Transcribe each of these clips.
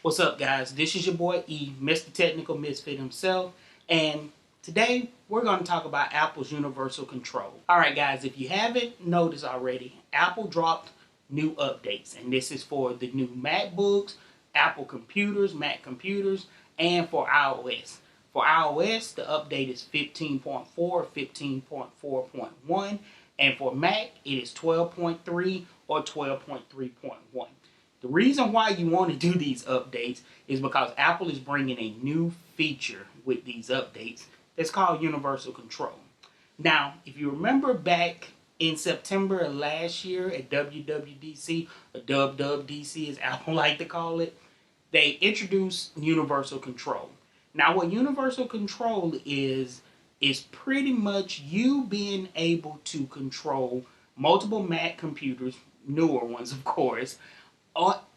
What's up, guys? This is your boy E, Mr. Technical Misfit himself, and today we're going to talk about Apple's Universal Control. Alright guys, if you haven't noticed already, Apple dropped new updates, and this is for the new MacBooks, Apple computers, Mac computers, and for iOS. For iOS, the update is 15.4, 15.4.1, and for Mac, it is 12.3 or 12.3.1. The reason why you want to do these updates is because Apple is bringing a new feature with these updates that's called Universal Control. Now, if you remember back in September of last year at WWDC, or WWDC as Apple like to call it, they introduced Universal Control. Now, what Universal Control is pretty much you being able to control multiple Mac computers, newer ones of course,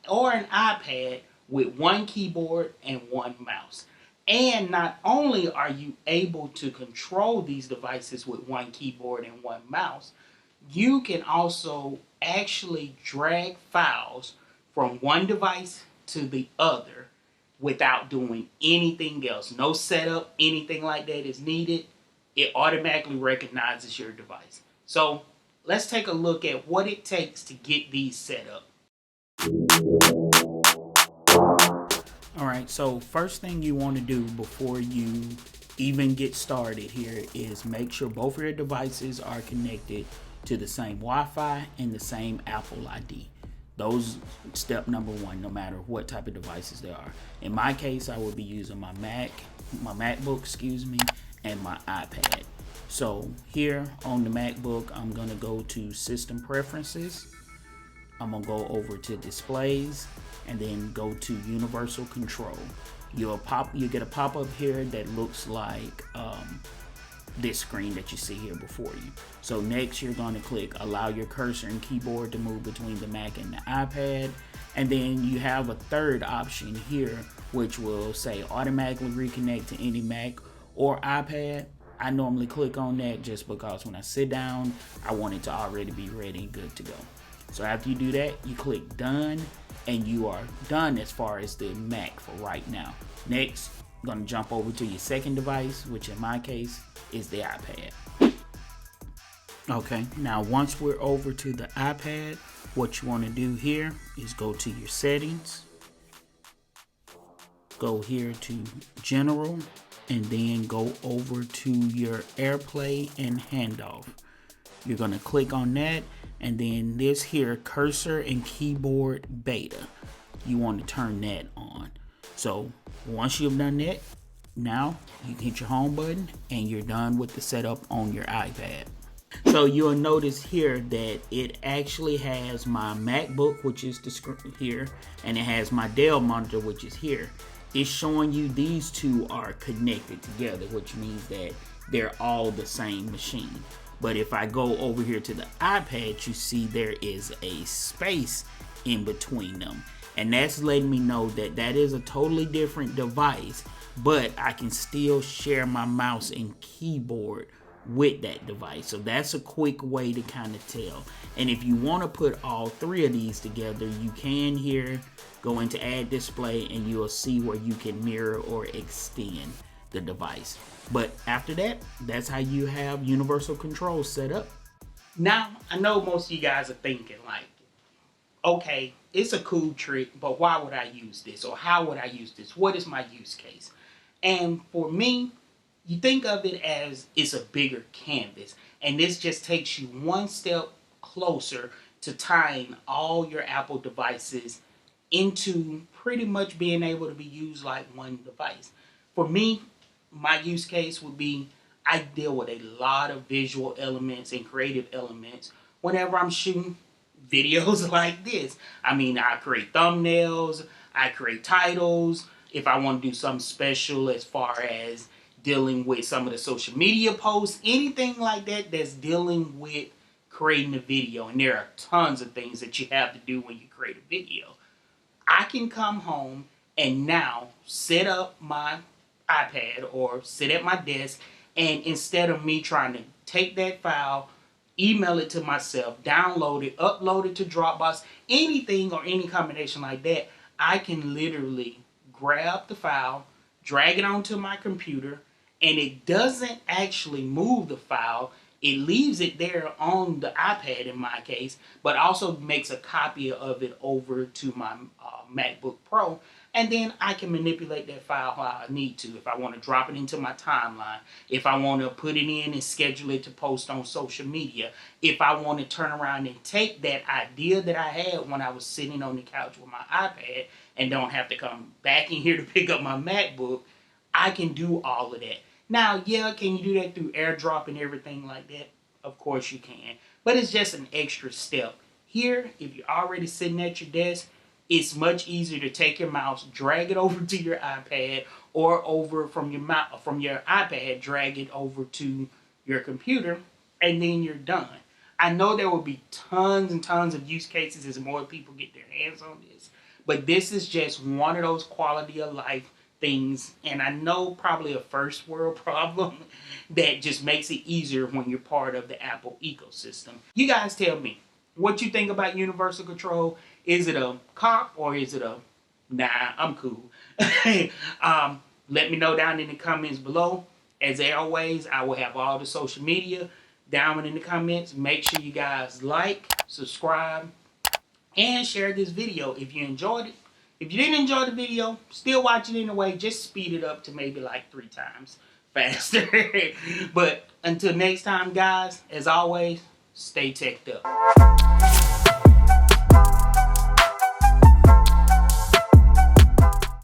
or an iPad with one keyboard and one mouse. And not only are you able to control these devices with one keyboard and one mouse, you can also actually drag files from one device to the other without doing anything else. No setup, anything like that is needed. It automatically recognizes your device. So let's take a look at what it takes to get these set up. Alright, so first thing you want to do before you even get started here is make sure both of your devices are connected to the same Wi-Fi and the same Apple ID. Those step number one, no matter what type of devices they are. In my case, I will be using my MacBook, and my iPad. So here on the MacBook, I'm gonna go to System Preferences. I'm gonna go over to Displays and then go to Universal Control. You get a pop-up here that looks like this screen that you see here before you. So next you're going to click Allow your cursor and keyboard to move between the Mac and the iPad, and then you have a third option here which will say automatically reconnect to any Mac or iPad. I normally click on that just because when I sit down I want it to already be ready and good to go. So after you do that, you click Done, and you are done as far as the Mac for right now. Next, I'm going to jump over to your second device, which in my case is the iPad. Okay, now once we're over to the iPad, what you want to do here is go to your settings, go here to General, and then go over to your AirPlay and Handoff. You're going to click on that, and then this here cursor and keyboard beta, you want to turn that on. So once you've done that, now you can hit your home button and you're done with the setup on your iPad. So you'll notice here that it actually has my MacBook, which is the screen here, and it has my Dell monitor, which is here. It's showing you these two are connected together, which means that they're all the same machine. But if I go over here to the iPad, you see there is a space in between them. And that's letting me know that that is a totally different device, but I can still share my mouse and keyboard with that device. So that's a quick way to kind of tell. And if you want to put all three of these together, you can here go into Add Display and you'll see where you can mirror or extend the device. But after that, that's how you have Universal Control set up. Now, I know most of you guys are thinking like, okay, it's a cool trick, but why would I use this? Or how would I use this? What is my use case? And for me, you think of it as it's a bigger canvas. And this just takes you one step closer to tying all your Apple devices into pretty much being able to be used like one device. For me, my use case would be I deal with a lot of visual elements and creative elements whenever I'm shooting videos like this. I mean, I create thumbnails, I create titles. If I want to do something special as far as dealing with some of the social media posts, anything like that that's dealing with creating a video. And there are tons of things that you have to do when you create a video. I can come home and now set up my iPad or sit at my desk, and instead of me trying to take that file, email it to myself, download it, upload it to Dropbox, anything or any combination like that, I can literally grab the file, drag it onto my computer, and it doesn't actually move the file. It leaves it there on the iPad in my case, but also makes a copy of it over to my MacBook Pro. And then I can manipulate that file how I need to. If I want to drop it into my timeline, if I want to put it in and schedule it to post on social media, if I want to turn around and take that idea that I had when I was sitting on the couch with my iPad and don't have to come back in here to pick up my MacBook, I can do all of that. Now, yeah, can you do that through AirDrop and everything like that? Of course you can. But it's just an extra step. Here, if you're already sitting at your desk, it's much easier to take your mouse, drag it over to your iPad, or over from your iPad, drag it over to your computer, and then you're done. I know there will be tons and tons of use cases as more people get their hands on this, but this is just one of those quality of life things, and I know probably a first world problem that just makes it easier when you're part of the Apple ecosystem. You guys tell me what you think about universal control. Is it a cop or is it a nah, I'm cool? Let me know down in the comments below. As always, I will have all the social media down in the comments. Make sure you guys like, subscribe, and share this video if you enjoyed it. If you didn't enjoy the video, still watch it anyway. Just speed it up to maybe like 3 times faster. But until next time, guys, as always, stay teched up.